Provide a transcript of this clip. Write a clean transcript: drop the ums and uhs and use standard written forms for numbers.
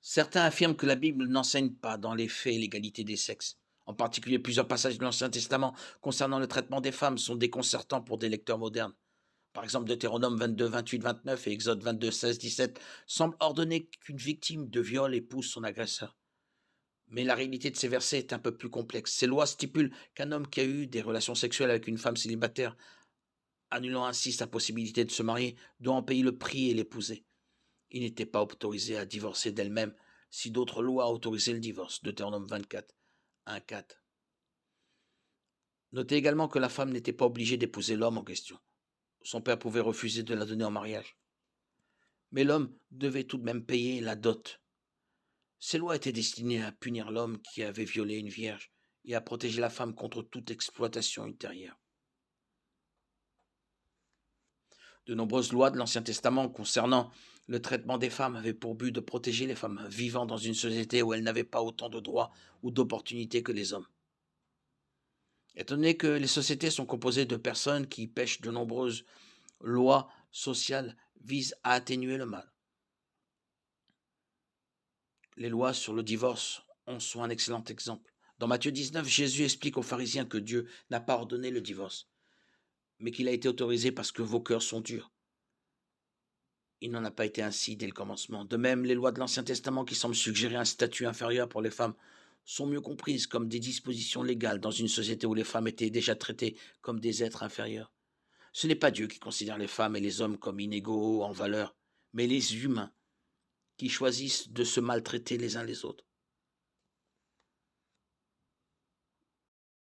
Certains affirment que la Bible n'enseigne pas dans les faits l'égalité des sexes. En particulier, plusieurs passages de l'Ancien Testament concernant le traitement des femmes sont déconcertants pour des lecteurs modernes. Par exemple, Deutéronome 22, 28, 29 et Exode 22, 16, 17 semblent ordonner qu'une victime de viol épouse son agresseur. Mais la réalité de ces versets est un peu plus complexe. Ces lois stipulent qu'un homme qui a eu des relations sexuelles avec une femme célibataire, annulant ainsi sa possibilité de se marier, doit en payer le prix et l'épouser. Il n'était pas autorisé à divorcer d'elle-même si d'autres lois autorisaient le divorce. Deutéronome 24, 1, 4. Notez également que la femme n'était pas obligée d'épouser l'homme en question. Son père pouvait refuser de la donner en mariage. Mais l'homme devait tout de même payer la dot. Ces lois étaient destinées à punir l'homme qui avait violé une vierge et à protéger la femme contre toute exploitation ultérieure. De nombreuses lois de l'Ancien Testament concernant le traitement des femmes avaient pour but de protéger les femmes vivant dans une société où elles n'avaient pas autant de droits ou d'opportunités que les hommes. Étant donné que les sociétés sont composées de personnes qui pêchent, de nombreuses lois sociales visent à atténuer le mal. Les lois sur le divorce en sont un excellent exemple. Dans Matthieu 19, Jésus explique aux pharisiens que Dieu n'a pas ordonné le divorce, mais qu'il a été autorisé parce que vos cœurs sont durs. Il n'en a pas été ainsi dès le commencement. De même, les lois de l'Ancien Testament qui semblent suggérer un statut inférieur pour les femmes sont mieux comprises comme des dispositions légales dans une société où les femmes étaient déjà traitées comme des êtres inférieurs. Ce n'est pas Dieu qui considère les femmes et les hommes comme inégaux en valeur, mais les humains qui choisissent de se maltraiter les uns les autres.